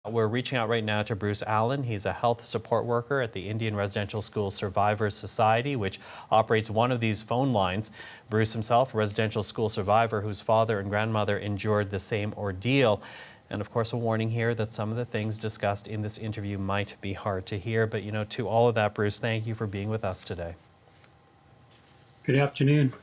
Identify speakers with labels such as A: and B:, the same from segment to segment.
A: We're reaching out right now to Bruce Allan. He's a health support worker at the Indian Residential School Survivors Society, which operates one of these phone lines. Bruce himself, a residential school survivor whose father and grandmother endured the same ordeal. And of course, a warning here that some of the things discussed in this interview might be hard to hear. But, to all of that, Bruce, thank you for being with us today.
B: Good afternoon.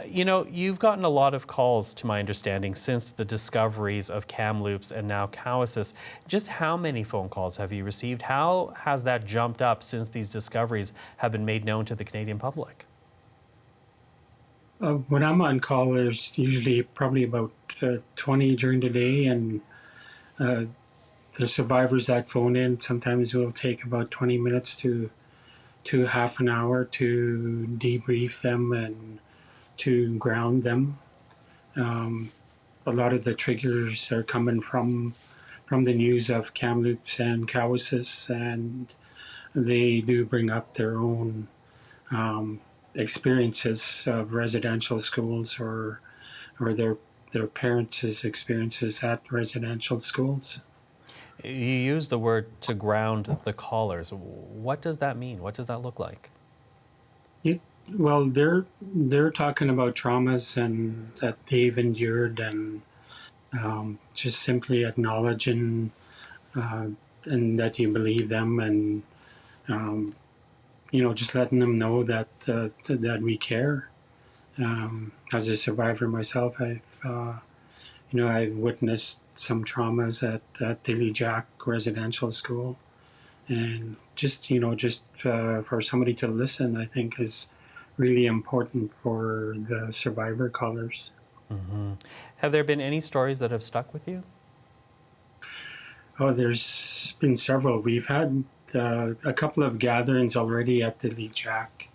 A: You've gotten a lot of calls, to my understanding, since the discoveries of Kamloops and now Cowessess. Just how many phone calls have you received? How has that jumped up since these discoveries have been made known to the Canadian public?
B: When I'm on call, there's usually probably about 20 during the day, and the survivors that phone in sometimes will take about 20 minutes to half an hour to debrief them and to ground them. A lot of the triggers are coming from the news of Kamloops and Cowessess, and they do bring up their own experiences of residential schools or their parents' experiences at residential schools.
A: You use the word to ground the callers. What does that mean? What does that look like?
B: Well, they're talking about traumas and that they've endured, and just simply acknowledging and that you believe them, and just letting them know that that we care. As a survivor myself, I've witnessed some traumas at Dilly Jack Residential School, and just for somebody to listen, I think is really important for the survivor callers.
A: Mm-hmm. Have there been any stories that have stuck with you?
B: Oh, there's been several. We've had a couple of gatherings already at the Lee Jack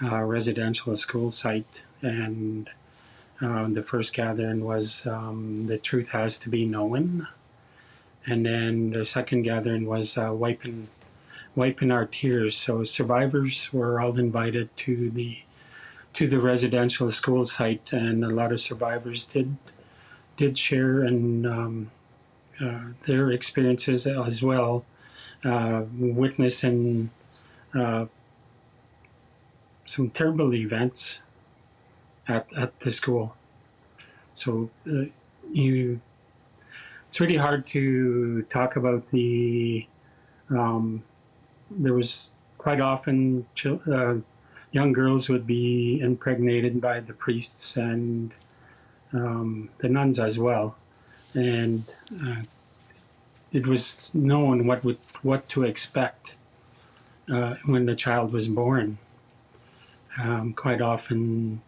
B: residential school site, and the first gathering was The Truth Has to Be Known, and then the second gathering was Wiping Our Tears. So survivors were all invited to the residential school site, and a lot of survivors did share and their experiences as well, witnessing some terrible events at the school. So it's really hard to talk about the. There was quite often young girls would be impregnated by the priests and the nuns as well, and it was known what to expect when the child was born. Quite often,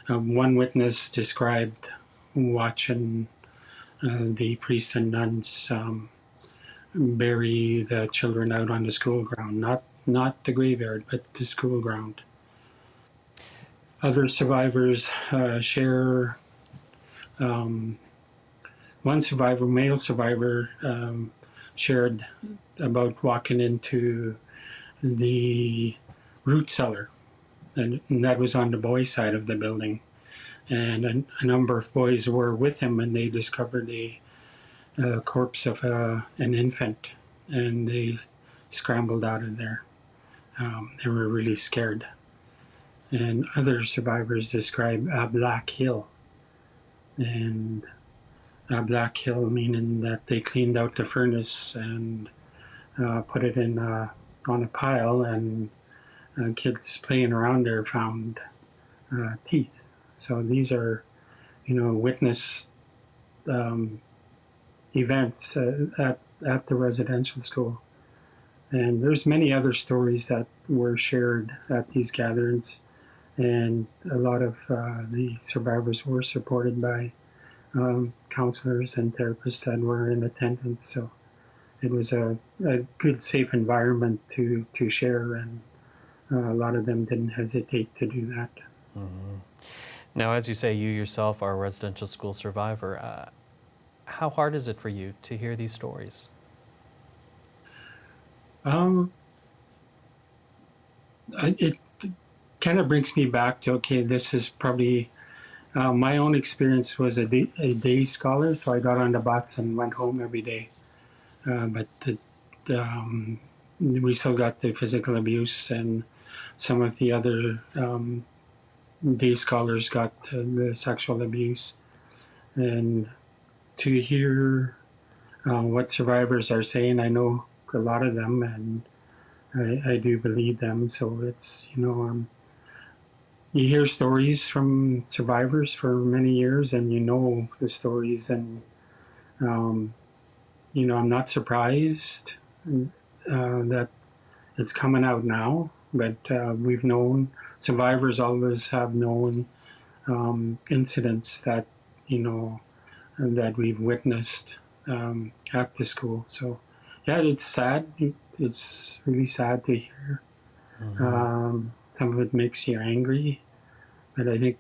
B: one witness described watching the priests and nuns bury the children out on the school ground, not the graveyard, but the school ground. Other survivors share. One survivor, male survivor, shared about walking into the root cellar, and that was on the boys' side of the building. And a number of boys were with him, and they discovered a corpse of an infant, and they scrambled out of there. They were really scared. And other survivors describe a black hill, and a black hill meaning that they cleaned out the furnace and put it in on a pile, and kids playing around there found teeth. So these are, witness events at the residential school. And there's many other stories that were shared at these gatherings, and a lot of the survivors were supported by counselors and therapists that were in attendance. So it was a good, safe environment to share, and a lot of them didn't hesitate to do that.
A: Mm-hmm. Now, as you say, you yourself are a residential school survivor. How hard is it for you to hear these stories?
B: It kind of brings me back to, this is probably, my own experience was a day scholar, so I got on the bus and went home every day. but we still got the physical abuse, and some of the other day scholars got the sexual abuse. And to hear what survivors are saying, I know a lot of them, and I do believe them. So it's, you hear stories from survivors for many years, and you know the stories, and I'm not surprised that it's coming out now, but we've known, survivors always have known incidents that, that we've witnessed at the school. So, yeah, it's sad. It's really sad to hear. Some of it makes you angry, but I think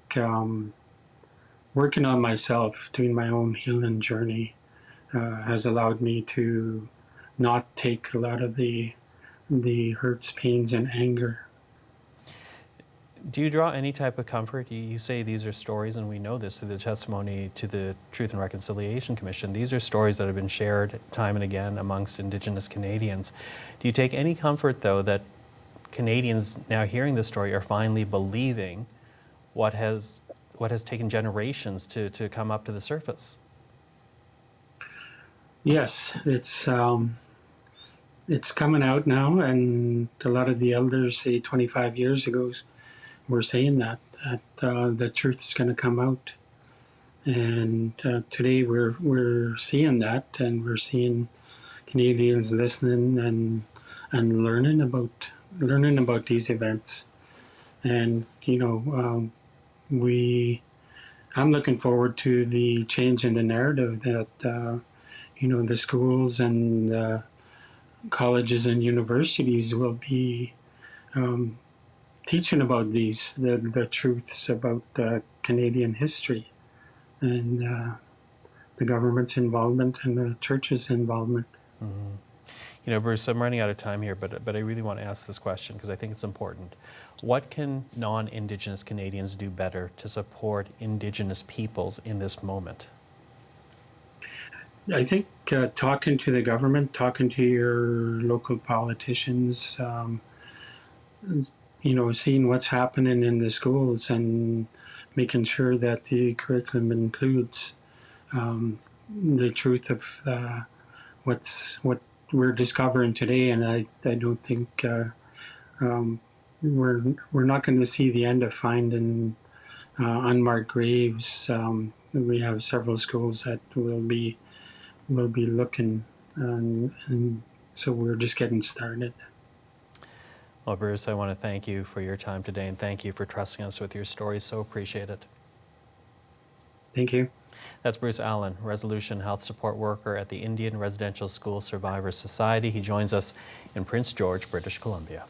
B: working on myself, doing my own healing journey, has allowed me to not take a lot of the hurts, pains, and anger.
A: Do you draw any type of comfort? You say these are stories, and we know this through the testimony to the Truth and Reconciliation Commission. These are stories that have been shared time and again amongst Indigenous Canadians. Do you take any comfort, though, that Canadians now hearing this story are finally believing what has taken generations to come up to the surface?
B: Yes, it's coming out now, and a lot of the elders, say 25 years ago, were saying that the truth is going to come out, and today we're seeing that, and we're seeing Canadians listening and learning about these events, and I'm looking forward to the change in the narrative that the schools and colleges and universities will be teaching about the truths about Canadian history, and the government's involvement and the church's involvement.
A: Bruce, I'm running out of time here, but I really want to ask this question because I think it's important. What can non-Indigenous Canadians do better to support Indigenous peoples in this moment?
B: I think talking to the government, talking to your local politicians, seeing what's happening in the schools and making sure that the curriculum includes the truth of what we're discovering today. And I don't think we're not going to see the end of finding unmarked graves. We have several schools that will be looking, and so we're just getting started.
A: Well, Bruce, I want to thank you for your time today, and thank you for trusting us with your story. So appreciate it.
B: Thank you.
A: That's Bruce Allan, Resolution Health Support Worker at the Indian Residential School Survivors Society. He joins us in Prince George, British Columbia.